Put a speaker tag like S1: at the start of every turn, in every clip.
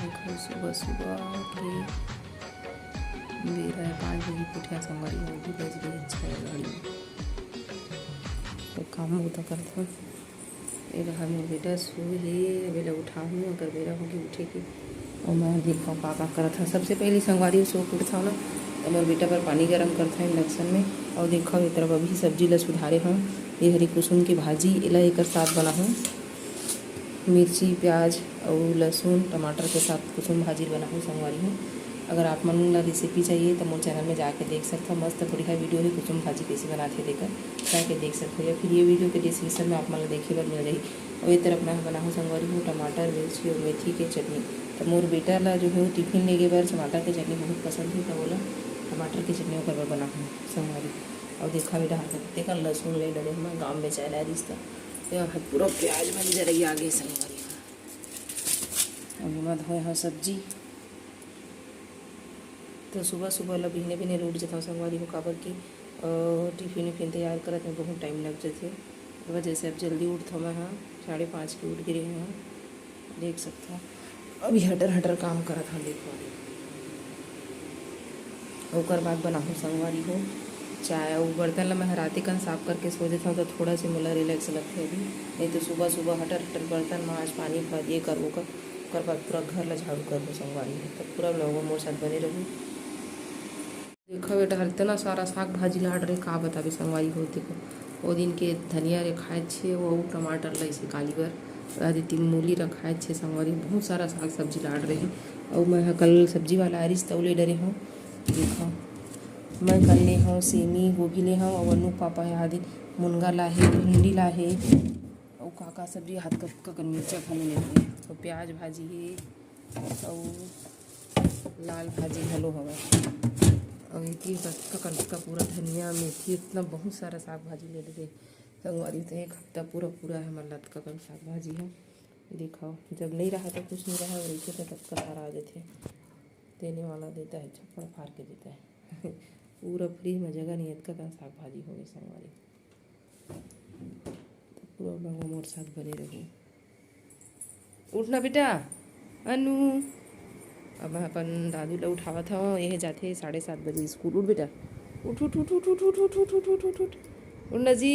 S1: देखो सुबह सुबह के मेरा 5 बजे उठा संगवारी हो भी बज रही अच्छा है गाड़ी तो काम होता करता हूँ। ये रहा मेरा बेटा सोए बेला उठाऊँ अगर मेरा होगी उठेगी और मैं देखा का करा था। सबसे पहले संगवारी सो के उठा ना तो मेरे बेटा पर पानी गर्म करता है इंडक्शन में और देखो एक तरफ अभी सब्जी ला सुधारे हूँ। ये हरी कुसुम की भाजी इला एक साथ बना हूँ, मिर्ची प्याज और लहसुन टमाटर के साथ कुसुम भाजी बना हूँ संगवारी हूँ। अगर आप मन ला रेसिपी चाहिए तो मोर चैनल में जाके देख सकते हो। मस्त बढ़िया वीडियो है कुसुम भाजी कैसे बनाते हैं देकर जाके देख सकते हो, या फिर ये वीडियो के डिस्क्रिप्शन में आप मन देखे बर मिल रही। और ये तरफ मैं बना हूँ संगवारी हूँ टमाटर मिर्ची और मेथी के चटनी। तो मोर बेटा ला जो है वो टिफिन लेके बार टमाटर की चटनी बहुत पसंद है तो बोला टमाटर की चटनी कर बार बना हूँ संगवारी। और देखा बेटा हाथ देखा लहसुन ले डरे हमारे गाँव में चला रिश्ता तो पूरा प्याज बन जा रही आगे संगवारी। अभी मैं धोए हाँ सब्जी तो सुबह सुबह ला बिहने बिहने उठ जाता हूँ संगवारी हो काबर की टिफिन उफिन तैयार करत में बहुत टाइम लग जाते वजह से अब जल्दी उठता हूँ। मैं हाँ 5:30 के उठ गिरे हैं देख सकता हूँ। अभी हटर हटर काम करत हूँ देखो। ओकर बाद बना हूँ संगवारी हो चाय और बर्तन ला मैं हराते कन साफ करके सो देता हूँ तो थोड़ा सा मुला रिलैक्स लगता है। अभी नहीं तो सुबह सुबह हटर हटर बर्तन माज पानी भर ये कर वो कर बाद पूरा घर ला झाड़ू कर संगवारी है तब पूरा लोगों मोर साथ बने रहूँ। देखो बेटा हर इतना सारा साग भाजी लाट रहे का बताबे संगवारी हो। देखो वो दिन के धनिया रे खाए छे वो टमाटर ला इसे काली बर आदि 3 मूली रखाए छे संगवारी बहुत सारा साग सब्जी लाट रहे। और मैं कल सब्जी वाला आरिस तौले डरे हूँ। देखो मैं कल ले हूँ सेमी गोभी ले हूँ और अनु पापा है आदि मुनगा लाहे भिंडी लाहे और काका सब्जी हाथ का मिर्चा खाने ले तो प्याज भाजी है और लाल भाजी हलो हवा और इतनी का पूरा धनिया मेथी इतना बहुत सारा साग भाजी ले ले संगवारी। तो एक हफ्ता पूरा पूरा है हमारा लत का कल साग भाजी है। दिखाओ जब नहीं रहा तो कुछ नहीं रहा और इसे तो तब का सारा आ जाते देने वाला देता है छप्पड़ फाड़ के देता है पूरा फ्री में जगह नहीं इतना का साग भाजी हो गई संगवारी तो पूरा लोग मोर साथ बने रहे। उठना बेटा अनु अब मैं अपन दादू ला उठावा था यह जाते 7:30 बजे स्कूल। उठ बेटा उठ उठ उठ उठ उठ उठ उठ उठ उठ उठ उठ उठ उठ नजी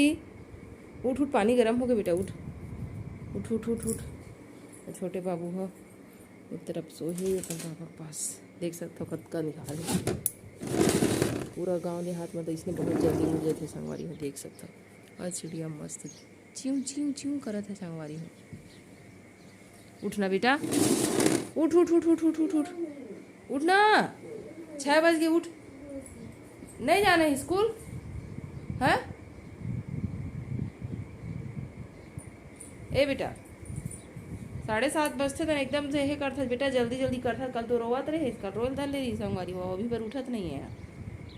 S1: उठ उठ पानी गर्म हो गया बेटा उठ उठ उठ उठ उठ। छोटे बाबू हो एक तरफ सोहे अपन पापा के पास देख सकते हो कद का निकाल पूरा गांव देहात में तो इसने बहुत जल्दी मिल जाते संगवारी में देख सकते हो। और चिड़िया मस्त चिऊ चिऊ चिऊ करत है संगवारी में। उठना बेटा उठ उठ उठ उठ उठ उठ उठ उठना 6 बज के उठ नहीं जाना है स्कूल है ए बेटा 7:30 बजते तो एकदम से यही करता बेटा जल्दी जल्दी करता कल तो रोवत रहे इसका रोल धर ले रही संगवारी वो अभी पर उठत नहीं है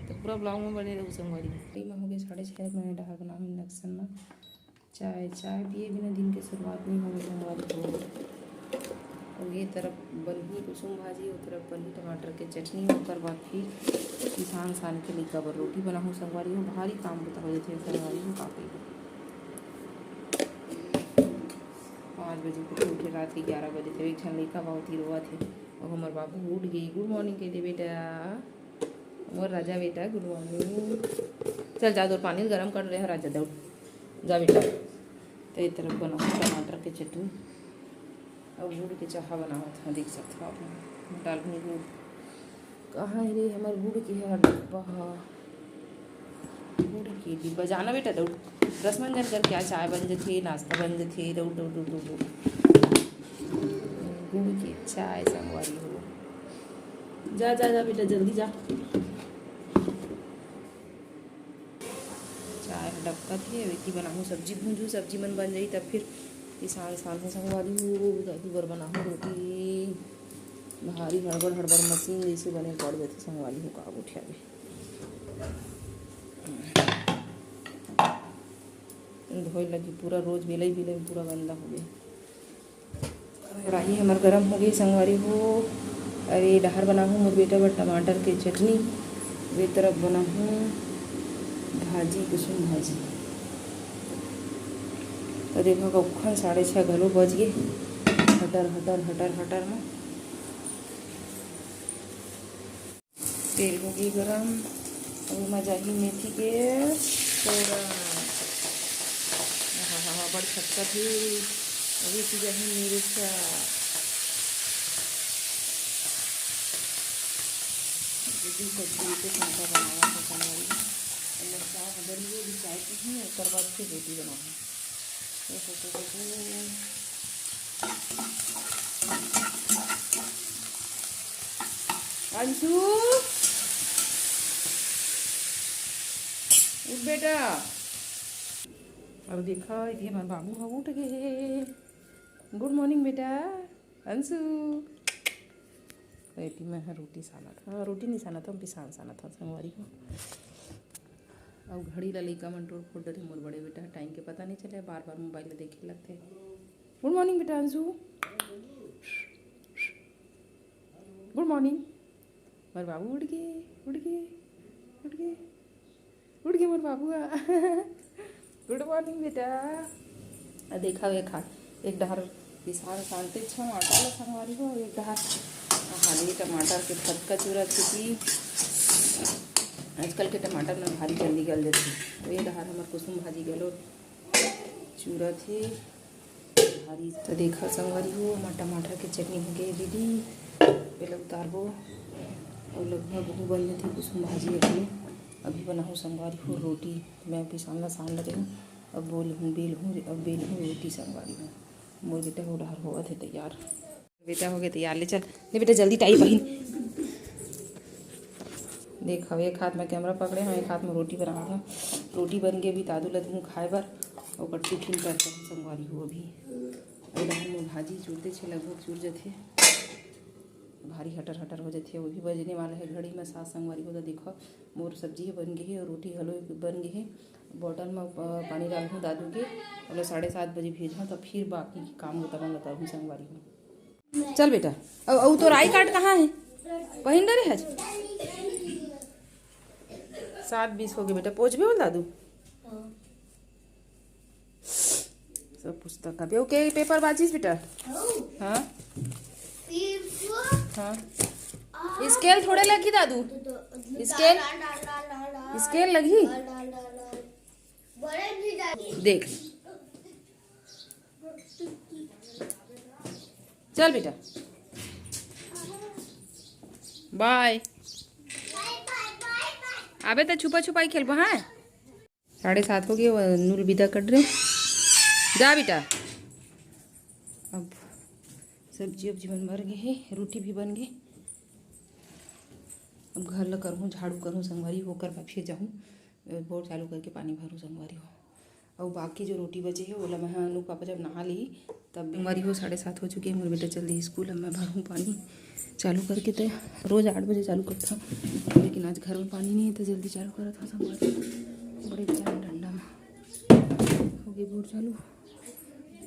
S1: तो पूरा ब्लॉग में बने रहूँ संगवारी में हो गए 6:30 में डहर बना इंडक्शन में चाय पिए बिना दिन की शुरुआत नहीं होगी संगवारी को। और ये तरफ बनी कुसुम भाजी और तरफ बनी टमाटर के चटनी होकर बाद फिर किसान सान के लिए कबर रोटी बना हूँ संगवारी में। भारी काम बता हो जाते संगवारी में काफ़ी 5 बजे को उठे रात के 11 बजे थे एक जन लड़का बहुत ही रोआ थे और हमारे बाबू उठ गई। गुड मॉर्निंग कह दे बेटा और राजा बेटा गुड मॉर्निंग चल जा दो पानी गर्म कर रहे हैं राजा दौड़ जा बेटा। तो एक तरफ बनाओ टमाटर के चटनी और गुड़ के चाहा बना था देख सकते हो आप डाल गुड़ कहाँ रे हमारे गुड़ की है डब्बा गुड़ की डिब्बा जाना बेटा दौड़ रस मंजन कर क्या चाय बन जाती नाश्ता बन जाती दौड़ दौड़ दौड़ दौड़ गुड़ की चाय संगवारी हो जा जा जा बेटा जल्दी जा। चाय डब्बा थे वेटी बनाऊँ सब्जी भूंजू सब्जी मन बन जाई तब फिर किसान साल में संगवारी हो दादू बर बना हो रोटी भारी हड़बड़ मशीन जैसे बने पड़ गए थे संगवारी हो का उठा धोए लगी पूरा रोज बेले पूरा गंदा हो गया। कढ़ाई हमारे गर्म हो गई संगवारी हो। अरे डहर बना हूँ मोर बेटा पर टमाटर की चटनी वे तरफ बना हूँ भाजी कुसुम भाजी। तो देखो कखन 6:30 घलो बज गए हटर में तेल हो गई गरम। अभी मजा ही मेथी के फोरन। हाँ हाँ हाँ बड़ी छक्का थी। अभी चीज़ है मिर्चा। दीदी सब्जी के सांभर बनाना था संगवारी। चाय बदलिए भी चाय की ही उसके बाद फिर रोटी बनाऊँ। अंशु उठ बेटा। अब देखा ये हमारे बाबू हम उठ गए। गुड मॉर्निंग बेटा अंशु। बेटी में है रोटी साना था। रोटी नहीं साना था हम पिसान साना था संगवारी को। अब घड़ी ला लइका मन टोड़ फोड़ डरे मोर बड़े बेटा टाइम के पता नहीं चले बार बार मोबाइल में देखे लगते। गुड मॉर्निंग बेटा अंशु। Good morning. मोर बाबू उठ गए उठ गए उठ गए उठ गए मोर बाबू। गुड मॉर्निंग बेटा। देखा वे खा एक डहर पिसान शांति अच्छा आटा ला संगवारी हो। एक डहर हाली टमाटर के फटका चूरा थी। आजकल के टमाटर में भारी जल्दी गल जाती। ये डहर हमार कुसुम भाजी गलो चूरा थे भारी। तो देखा संगवारी हो हमार टमाटर के चटनी हो गई दीदी। पहले उतारबो और लगभग बहु बन थी कुसुम भाजी अभी। अभी बनाऊँ संगवारी हो रोटी। मैं पिसाना सान लगे हूँ। अब बेल हूँ रोटी संगवारी हूँ। मोर बेटा हो डहर होगा थे तैयार। बेटा हो गया तैयार ले चल ले बेटा जल्दी टाई पहन। देख एक हाथ में कैमरा पकड़े हैं एक हाथ में रोटी बना था। रोटी बन गई अभी दादू लद हूँ खाए बर और टिफिन पैक कर संगवारी हो। अभी दाल में भाजी चूरते छे लगभग चूर जाते भारी हटर हटर हो जाती है। वो भी बजने वाला है घड़ी में सास संगवारी हो। तो देखो मोर सब्जी बन गई है और रोटी हलो बन गई है। बॉटल में पानी डाल हूँ दादू के मतलब 7:30 बजे भेजा तो फिर बाकी काम होता मैं बताऊँ संगवारी हो। चल बेटा अब तो आई कार्ड कहाँ है पहन डरे है। 7:20 हो गए बेटा पहुँच भी हो दादू। सब पुस्तक का ओके पेपर बाजीस बेटा। हाँ हाँ स्केल थोड़े लगी दादू। स्केल स्केल लगी देख। चल बेटा बाय। अबे तो छुपा छुपाई खेल हाँ। 7:30 हो गए नूर विदा कर रहे जा बेटा। अब सब्जी वब्जी बन गई है रोटी भी बन गई। अब घर ला करूँ झाड़ू करूँ संगवारी होकर मैं फिर जाऊँ बोर चालू करके पानी भरूँ संगवारी हो। और बाकी जो रोटी बचे है बोला मैं अनु पापा जब नहा ली तब संगवारी हो 7:30 हो चुकी है। मेरे बेटा जल्दी स्कूल अब मैं भरूँ पानी चालू करके। तो रोज़ 8 बजे चालू करता हूँ लेकिन आज घर में पानी नहीं है तो जल्दी चालू करा था संगवारी। बड़े बेचारे ठंडा में हो गई बोर चालू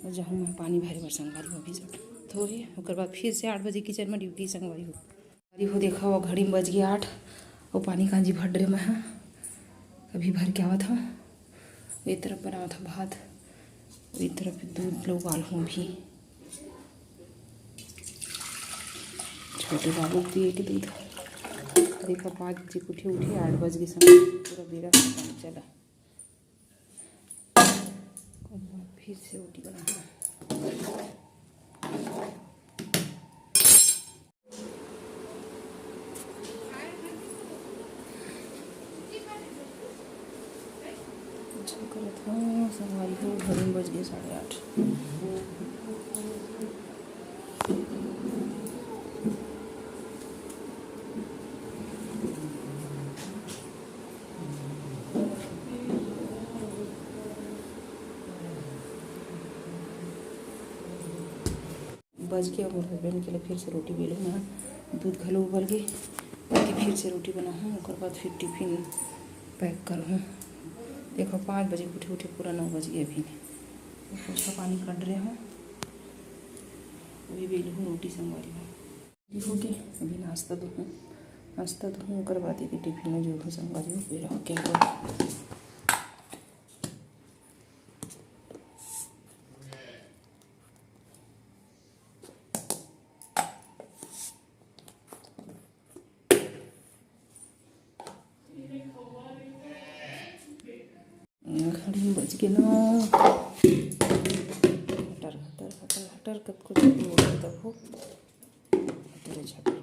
S1: और जाऊँ मैं पानी भरे बर संगवारी हो। अभी सब थोड़े उसके बाद फिर से 8 बजे किचन में ड्यूटी संगवारी हो। देखा हुआ घड़ी में बज गया 8 और पानी कांजी भर रहे मैं अभी भर के आवा था। एक तरफ बना था भात एक तरफ दूध लो उबाल हूँ। भी छोटे बाबू पिए के दूध देखा 5 बजे उठी 8 बज गए समय पूरा बेरा चला। फिर से रोटी बनाना था संगवारी हो। घड़ी में बज गए 8:30। बज के और हस्बैंड के लिए फिर से रोटी बेलूँ मैं दूध घलो उबल गई बाकी फिर से रोटी बनाऊँ और बाद फिर टिफिन पैक करूँ। देखो 5 बजे उठे पूरा 9 बज गए। अभी पोछा पानी कर रहे हूँ अभी बेलूँ रोटी संगवारी हूँ हो गई। अभी नाश्ता दूँ कर बाद एक टिफिन में जो संगवारी हूँ बेरा क्या के 9। हटर हटर हटर हटर कब को जल्दी उठे तब हो तेरे झटर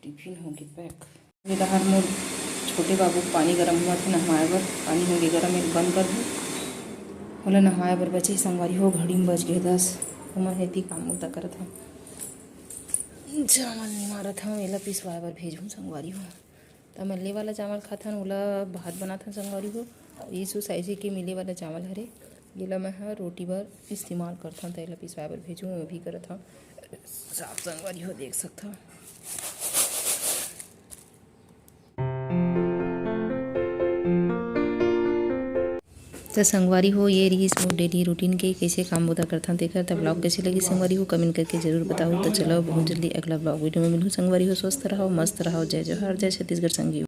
S1: टिफिन होगी पैक। मेरा हर मोर छोटे बाबू पानी गर्म हुआ था नहवाए बर, पानी होगी गर्म एक बंद कर दो बोला नहवाए बर बचे संगवारी हो। घड़ी में बज गए 10। उमर हेती काम मुद्दा करत हूँ, चावल नहीं मारत हूँ, एला पिसवाए बर भेजूँ संगवारी हो। तो मल्ले वाला चावल खाता हन ओला भात बनाता संगवारी हो। ये सोसाइटी के मिले वाला चावल हरे एला मैं रोटी बर इस्तेमाल करता हूँ, तो एला पिसवाए बर भेजूँ वो भी करत हूँ साफ संगवारी हो देख सकता हूँ। तो संगवारी हो ये रही मोर डेली रूटीन के कैसे काम बुदा करता हूँ देखा। तब ब्लॉग कैसे लगी संगवारी हो कमेंट करके जरूर बताओ। तो चलो बहुत जल्दी अगला ब्लॉग वीडियो में मिलूँ संगवारी हो। स्वस्थ रहो मस्त रहो। जय जोहार जय छत्तीसगढ़ संगी।